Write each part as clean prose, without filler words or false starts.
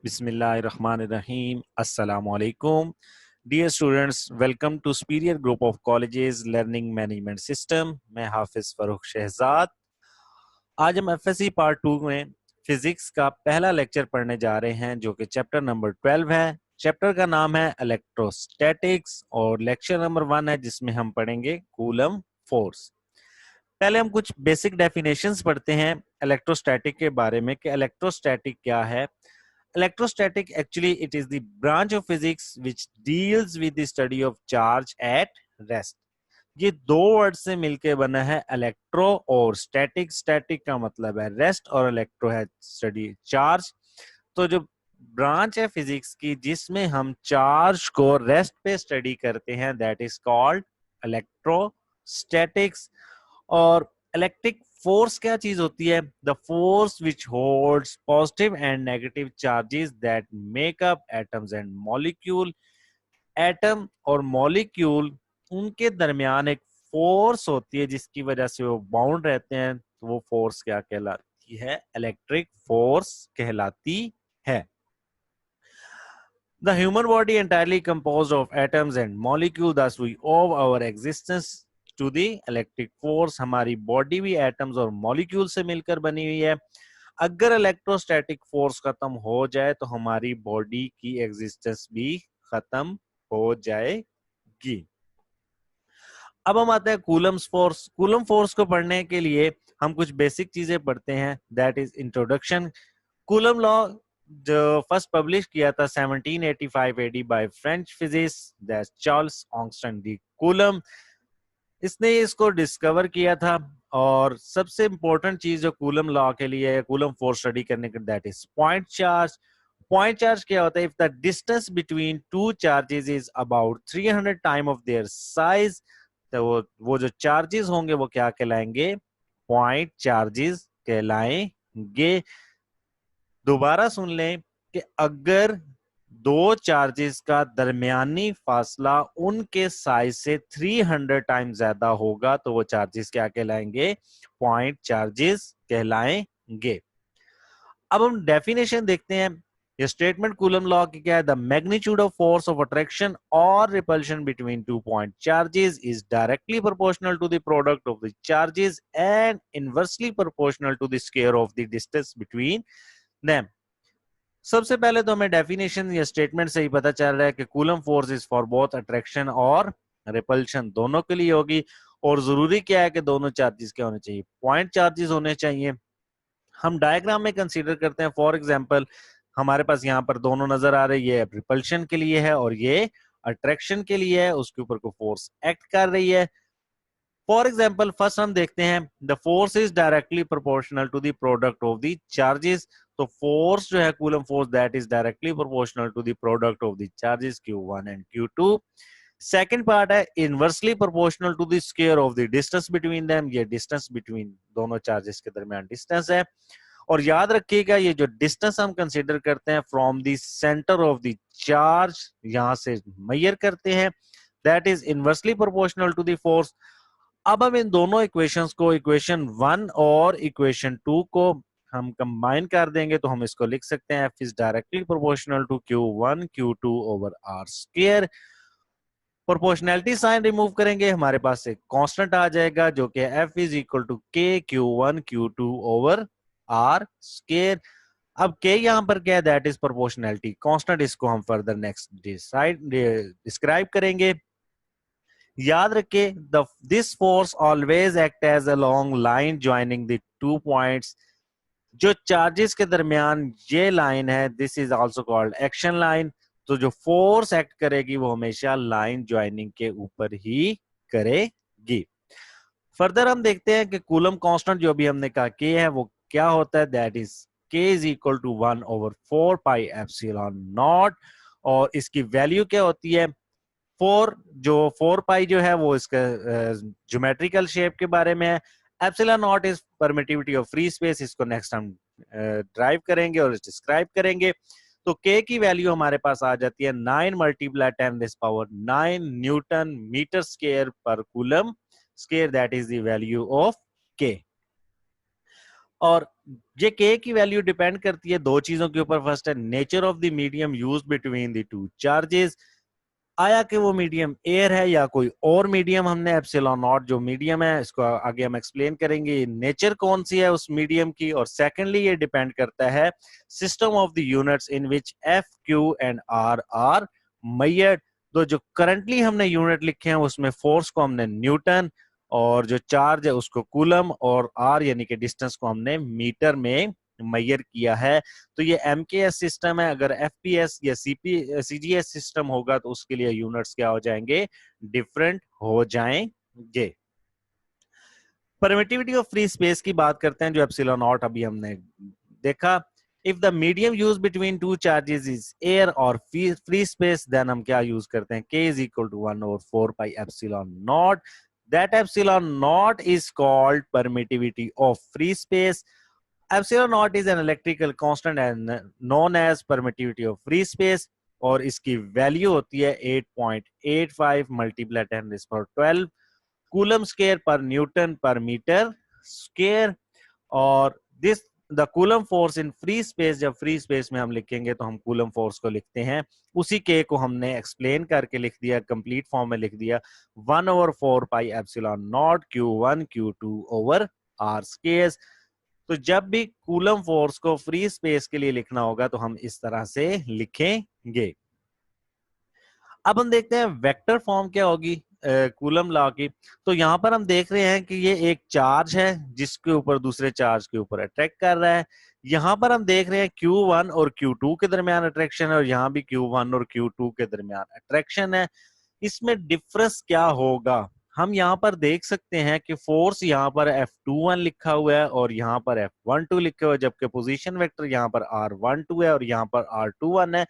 Bismillahirrahmanirrahim. Assalamu alaikum. Dear students, welcome to Superior Group of Colleges Learning Management System. मैं हाफिज फरूख शहजाद। आज हम FSc part 2 में physics का पहला लेक्चर पढ़ने जा रहे हैं जो कि चैप्टर नंबर 12 है। चैप्टर का नाम है इलेक्ट्रोस्टैटिक्स और लेक्चर नंबर 1 है जिसमें हम पढ़ेंगे कूलम फोर्स। पहले हम कुछ बेसिक डेफिनेशंस पढ़ते हैं इलेक्ट्रोस्टैटिक के बारे में कि इलेक्ट्रोस्टैटिक क्या है। Electrostatic actually it is the branch of physics which deals with the study of charge at rest. ये दो वर्ड से मिलके बना है इलेक्ट्रो और स्टैटिक। स्टैटिक का मतलब है रेस्ट और इलेक्ट्रो है स्टडी चार्ज। तो जो ब्रांच है फिजिक्स की जिसमें हम चार्ज को रेस्ट पे स्टडी करते हैं दैट इज कॉल्ड इलेक्ट्रोस्टैटिक्स। और इलेक्ट्रिक फोर्स क्या चीज होती है? The force which holds positive and negative charges that make up atoms and molecule. Atom और मॉलिक्यूल उनके दरमियान एक फोर्स होती है जिसकी वजह से वो बाउंड रहते हैं, तो वो फोर्स क्या कहलाती है? इलेक्ट्रिक फोर्स कहलाती है। The human body entirely composed of atoms and molecules, thus we owe our existence to the electric force। हमारी बॉडी भी एटम्स और मॉलिक्यूल से मिलकर बनी हुई है। अगर इलेक्ट्रोस्टैटिक फोर्स खत्म हो जाए तो हमारी बॉडी की एग्जिस्टेंस भी खत्म हो जाएगी। अब हम आते हैं कूलम्स फोर्स। कूलम फोर्स को पढ़ने के लिए हम कुछ बेसिक चीजें पढ़ते हैं that is introduction. Coulomb law जो फर्स्ट पब्लिश किया था 1785 AD by French physicist that's Charles Augustin de Coulomb. इसने इसको डिस्कवर किया था और सबसे इंपॉर्टेंट चीज जो कूलम लॉ के लिए है, कूलम फोर्स स्टडी करने के that is point charge. Point charge क्या होता है? If the distance between two charges is about 300 time of their size, तो वो जो चार्जेस होंगे वो क्या कहलाएंगे? पॉइंट चार्जेस कहलाएंगे। दोबारा सुन लें कि अगर दो चार्जेस का दरमियानी फासला उनके साइज से 300 टाइम ज्यादा होगा तो वो चार्जेस क्या कहलाएंगे? पॉइंट चार्जेस कहलाएंगे। अब हम डेफिनेशन देखते हैं। ये स्टेटमेंट कूलम लॉ की क्या है? The magnitude of force of attraction और repulsion between two point charges is directly proportional to the product of the charges and inversely proportional to the square of the distance between them. सबसे पहले तो हमें definition या statement से ही पता चल रहा है कि coulomb force is for both attraction और रिपल्शन, दोनों के लिए होगी। और जरूरी क्या है कि दोनों चार्जेस क्या होने चाहिए? पॉइंट चार्जेस होने चाहिए। हम डायग्राम में कंसीडर करते हैं, फॉर एग्जांपल हमारे पास यहाँ पर दोनों नजर आ रही है, रिपल्शन के लिए है और ये अट्रैक्शन के लिए है, उसके ऊपर कोई फोर्स एक्ट कर रही है। फॉर एग्जाम्पल फर्स्ट हम देखते हैं the force is directly proportional to the product of the charges. तो फोर्स जो है Coulomb force that is directly proportional to the product of the charges Q1 and Q2। Second part है inversely proportional to the square of the distance between them. ये distance between दोनों charges के दरमियान distance है। और याद रखिएगा ये जो डिस्टेंस हम कंसीडर करते हैं from the centre of the charge, यहां से मेजर करते हैं, that is inversely proportional to the force. अब हम इन दोनों इक्वेशंस को, इक्वेशन 1 और इक्वेशन 2 को हम कंबाइन कर देंगे तो हम इसको लिख सकते हैं F is directly proportional to Q1 Q2 over R square. Proportionality sign remove करेंगे, हमारे पास एक कांस्टेंट आ जाएगा जो कि F is equal to K Q1 Q2 over R square. अब K यहाँ पर क्या है? That is proportionality constant. इसको हम फर्दर नेक्स्ट डिस्क्राइब करेंगे। याद रखिए this force always act as a long line joining the two points. जो चार्जेस के दरमियान ये लाइन है this is also called action line. तो जो फोर्स एक्ट करेगी वो हमेशा लाइन ज्वाइनिंग के ऊपर ही करेगी। फर्दर हम देखते हैं कि कूलम कांस्टेंट जो भी हमने कहा के है वो क्या होता है? That is K is equal to 1 over 4 pi epsilon naught. और इसकी वैल्यू क्या होती है? 4 पाई जो है वो इसका ज्योमेट्रिकल शेप के बारे में है। Epsilon naught is permittivity of free space. इसको नेक्स्ट हम ड्राइव करेंगे और डिस्क्राइब करेंगे। तो के की वैल्यू हमारे पास आ जाती है 9 मल्टीप्लाई 10⁹ न्यूटन मीटर स्क्वायर पर coulomb square, that is the value of के। और ये के की वैल्यू डिपेंड करती है दो चीजों के ऊपर। फर्स्ट है nature of the medium used between the two charges, आया कि वो मीडियम एयर है या कोई और मीडियम। हमने एप्सिलॉन नॉट जो मीडियम है इसको आगे हम एक्सप्लेन करेंगे, नेचर कौन सी है उस मीडियम की। और सेकेंडली ये डिपेंड करता है system of the units in which F Q and R measured. तो जो करंटली हमने यूनिट लिखे हैं उसमें फोर्स को हमने न्यूटन और जो चार्ज है उसको कूलम और आर यानी कि डिस्टेंस को हमने मीटर में मेजर किया है। तो ये एमकेएस सिस्टम है। अगर एफपीएस या सीजीएस सिस्टम होगा तो उसके लिए यूनिट्स क्या हो जाएंगे, डिफरेंट हो जाएंगे। परमिटिविटी ऑफ फ्री स्पेस की बात करते हैं जो एप्सिलॉन नॉट अभी हमने देखा। If the medium use between two charges is air और फ्री स्पेस, देन हम क्या यूज करते हैं, k is equal to 1/4 pi epsilon naught. That epsilon naught is called permittivity of free space. Epsilon naught is an electrical constant and known as permittivity of free space, और इसकी value होती है 8.85 multiply 10⁻12 coulomb square पर Newton पर metre square. और this the coulomb force in free space, जब free space में हम लिखेंगे तो हम कूलम फोर्स को लिखते हैं, उसी के को हमने एक्सप्लेन करके लिख दिया, कंप्लीट फॉर्म में लिख दिया 1/4 pi epsilon naught Q1 Q2 over R square. तो जब भी कूलम फोर्स को फ्री स्पेस के लिए लिखना होगा तो हम इस तरह से लिखेंगे। अब हम देखते हैं वेक्टर फॉर्म क्या होगी कूलम लॉ की। तो यहां पर हम देख रहे हैं कि ये एक चार्ज है जिसके ऊपर दूसरे चार्ज के ऊपर अट्रैक्ट कर रहा है। यहां पर हम देख रहे हैं Q1 और Q2 के दरमियान अट्रैक्शन है और यहाँ भी Q1 और Q2 के दरमियान अट्रैक्शन है। इसमें डिफरेंस क्या होगा, हम यहाँ पर देख सकते हैं कि फोर्स यहाँ पर F21 लिखा हुआ है और यहाँ पर F12 लिखा हुआ है, जबकि पोजीशन वेक्टर यहाँ पर R12 है और यहाँ पर R21 है।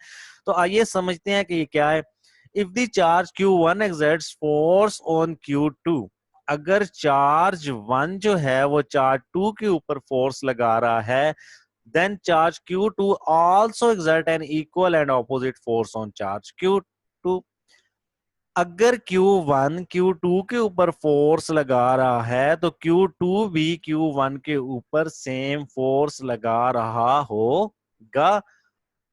तो आइए समझते हैं कि ये क्या है। If the charge Q1 exerts force on Q2, अगर चार्ज 1 जो है वो चार्ज 2 के ऊपर फोर्स लगा रहा है, then charge Q2 also exert an equal and opposite force on charge Q2। अगर Q1 Q2 के ऊपर फोर्स लगा रहा है तो Q2 भी Q1 के ऊपर सेम फोर्स लगा रहा होगा।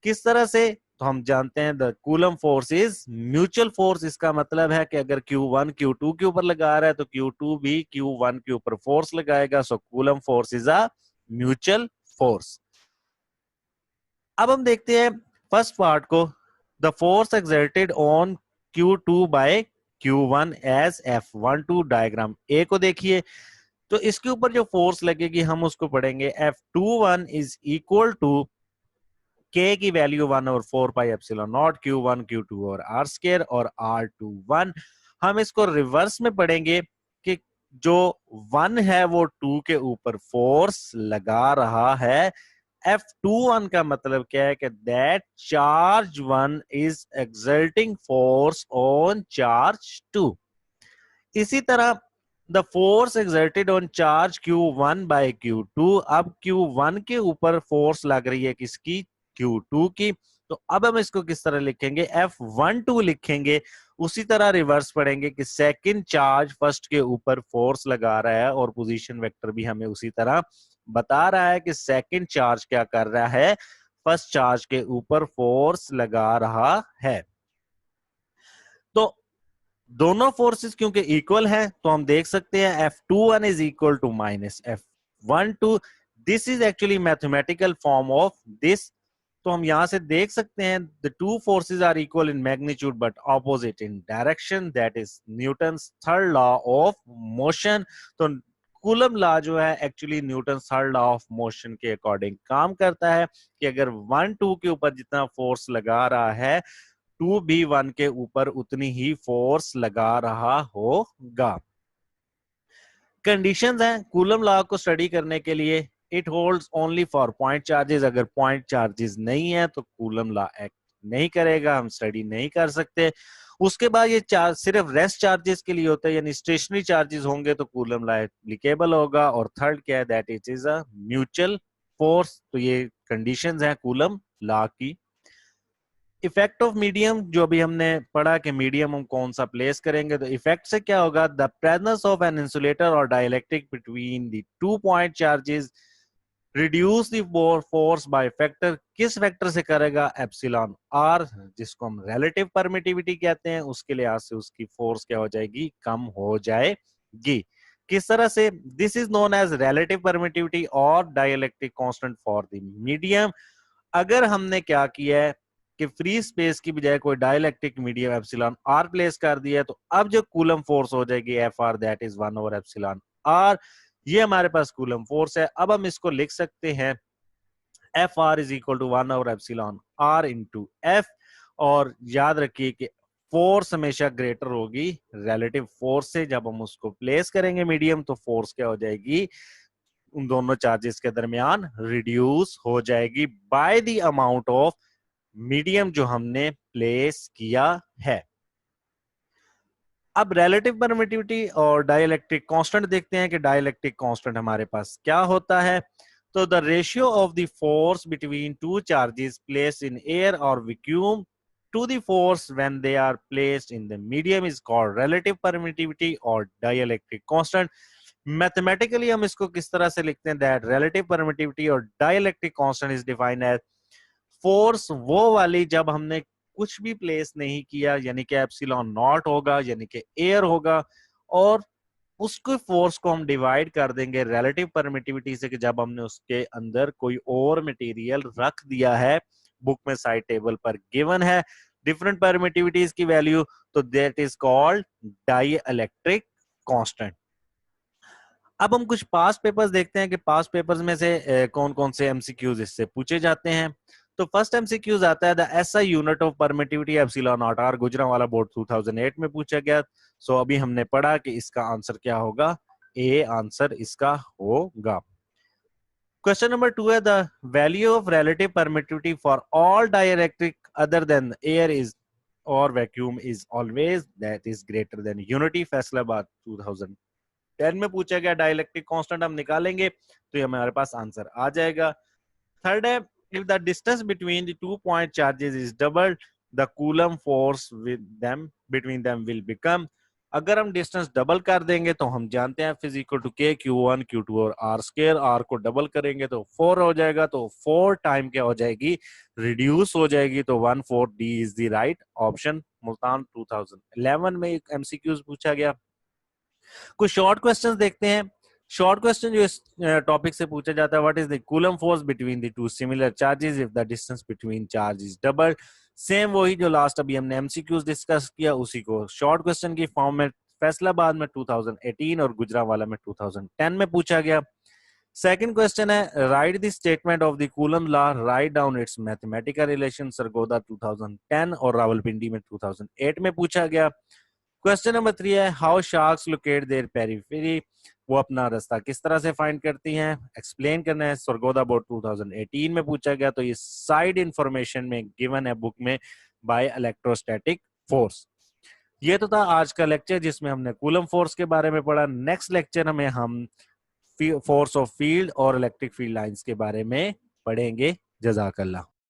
किस तरह से, तो हम जानते हैं the coulomb force is mutual force. इसका मतलब है कि अगर Q1 Q2 के ऊपर लगा रहा है तो Q2 भी Q1 के ऊपर फोर्स लगाएगा। So Coulomb force is a mutual force. अब हम देखते हैं फर्स्ट पार्ट को, the force exerted on Q2 by Q1 as F12 diagram A को देखिए। तो इसके ऊपर जो फोर्स लगेगी हम उसको पढ़ेंगे F21 is equal to K की value 1/4 pi epsilon naught Q1 Q2 और R स्क्वायर और R21। हम इसको रिवर्स में पढ़ेंगे कि जो 1 है वो 2 के ऊपर फोर्स लगा रहा है। F21 का मतलब क्या है कि that charge 1 is exerting force on charge 2। इसी तरह the force exerted on charge Q1 by Q2, अब Q1 के ऊपर फोर्स लग रही है किसकी, Q2 की। तो अब हम इसको किस तरह लिखेंगे, F12 लिखेंगे। उसी तरह रिवर्स पढ़ेंगे कि सेकंड चार्ज फर्स्ट के ऊपर फोर्स लगा रहा है और पोजीशन वेक्टर भी हमें उसी तरह बता रहा है कि सेकंड चार्ज क्या कर रहा है, फर्स्ट चार्ज के ऊपर फोर्स लगा रहा है। तो दोनों फोर्सेस क्योंकि इक्वल हैं तो हम देख सकते हैं F21 is equal to minus F12। This is actually mathematical form of this. तो हम यहां से देख सकते हैं the two forces are equal in magnitude but opposite in direction, that is Newton's third law of motion. तो Coulomb law जो है actually Newton third law of motion के अकॉर्डिंग काम करता है कि अगर 1 2 के ऊपर जितना फोर्स लगा रहा है 2 भी 1 के ऊपर उतनी ही फोर्स लगा रहा होगा। कंडीशंस हैं कूलम लॉ को स्टडी करने के लिए। It holds only for point charges, अगर पॉइंट चार्जेस नहीं है तो कूलम लॉ एक्ट नहीं करेगा, हम स्टडी नहीं कर सकते। उसके बाद ये चार्ज सिर्फ रेस्ट चार्जेस के लिए होता है, यानी स्टेशनरी चार्जेस होंगे तो कूलम लॉ एप्लीकेबल होगा। और थर्ड क्या है, that it is a mutual force. तो ये कंडीशंस हैं कूलम लॉ की। इफेक्ट ऑफ मीडियम जो अभी हमने पढ़ा कि मीडियम हम कौन सा प्लेस करेंगे, तो इफेक्ट से क्या होगा, the presence of an insulator और dielectric between the 2 point charges reduce the force by factor, किस फैक्टर से करेगा? एप्सिलॉन आर, जिसको हम रिलेटिव परमिटिविटी कहते हैं, उसके लिहाज से उसकी फोर्स क्या हो जाएगी? कम हो जाएगी। किस तरह से? This is known as relative permittivity और dielectric constant for the medium. अगर हमने क्या किया है कि फ्री स्पेस की बजाय कोई dielectric medium epsilon R place कर दिया है, तो अब जो कूलम फोर्स हो जाएगी F R, that is 1 over epsilon R. ये हमारे पास कूलम फोर्स है। अब हम इसको लिख सकते हैं F R is equal to 1 over epsilon R into F. और याद रखिए कि फोर्स हमेशा ग्रेटर होगी रिलेटिव फोर्स से। जब हम उसको प्लेस करेंगे मीडियम, तो फोर्स क्या हो जाएगी? उन दोनों चार्जेस के दरमियान रिड्यूस हो जाएगी by the amount of medium जो हमने प्लेस किया है। अब रिलेटिव परमिटिविटी और डाइलेक्ट्रिक कांस्टेंट देखते हैं कि डाइलेक्ट्रिक कांस्टेंट हमारे पास क्या होता है। तो the ratio of the force between two charges placed in air और vacuum to the force when they are placed in the medium is called relative permittivity और डाइलेक्ट्रिक कांस्टेंट। मैथमेटिकली हम इसको किस तरह से लिखते हैं? दैट रिलेटिव परमिटिविटी और dielectric constant is defined as force वो वाली जब हमने कुछ भी प्लेस नहीं किया, यानी कि एप्सिलॉन नॉट होगा, यानी कि एयर होगा, और उसके फोर्स को हम डिवाइड कर देंगे रिलेटिव परमिटिविटी से कि जब हमने उसके अंदर कोई और मटेरियल रख दिया है। बुक में साइड टेबल पर गिवन है डिफरेंट परमिटिविटीज की वैल्यू, तो that is called dielectric constant. अब हम कुछ पास्ट पेपर्स देखते हैं कि पास्ट पेपर्स में से कौन कौन से एमसीक्यूज इससे पूछे जाते हैं। तो फर्स्ट एमसीक्यूज आता है the SI unit of permittivity epsilon naught R, Gujranwala board 2008 में पूछा गया। सो अभी हमने पढ़ा कि इसका आंसर क्या होगा? ए आंसर इसका होगा। क्वेश्चन नंबर 2 है the value of relative permittivity for all dielectric other than air is और vacuum is always that is greater than unity, Faisalabad 2010 में पूछा गया। डाइलेक्ट्रिक कांस्टेंट हम निकालेंगे तो ये हमारे पास आंसर आ जाएगा। थर्ड है if the distance between the 2 point charges is doubled, the coulomb force with them between them will become। अगर हम डिस्टेंस डबल कर देंगे तो हम जानते हैं फिजिकल टू के Q1 Q2 और R स्क्वायर, R को डबल करेंगे तो 4 हो जाएगा, तो 4 टाइम क्या हो जाएगी? रिड्यूस हो जाएगी। तो 1/4 D is the right option. Multan 2011 में एक एमसीक्यूज पूछा गया। कुछ शॉर्ट क्वेश्चंस देखते हैं। शॉर्ट क्वेश्चन जो इस टॉपिक से पूछा जाता है, what is the coulomb force between the two similar charges if the distance between charge is double. Same वही जो लास्ट अभी हमने एमसीक्यूज डिस्कस किया, उसी को शॉर्ट क्वेश्चन की फॉर्म में फैसलाबाद में 2018 और गुजरांवाला में 2010 में पूछा गया। सेकंड क्वेश्चन है right the statement of the coulomb law, write down it's mathematical relation, Sargodha 2010 और रावलपिंडी में 2008 में पूछा गया। क्वेश्चन नंबर 3 है how sharks locate their periphery, वो अपना रास्ता किस तरह से फाइंड करती हैं, एक्सप्लेन करना है। सरगोदा बोर्ड 2018 में पूछा गया। तो ये साइड इंफॉर्मेशन में गिवन है बुक में बाय इलेक्ट्रोस्टैटिक फोर्स। ये तो था आज का लेक्चर जिसमें हमने कूलम फोर्स के बारे में पढ़ा। नेक्स्ट लेक्चर में हम फोर्स ऑफ फील्ड और इलेक्ट्रिक फील्ड लाइंस के बारे में पढ़ेंगे। जज़ाकल्लाह।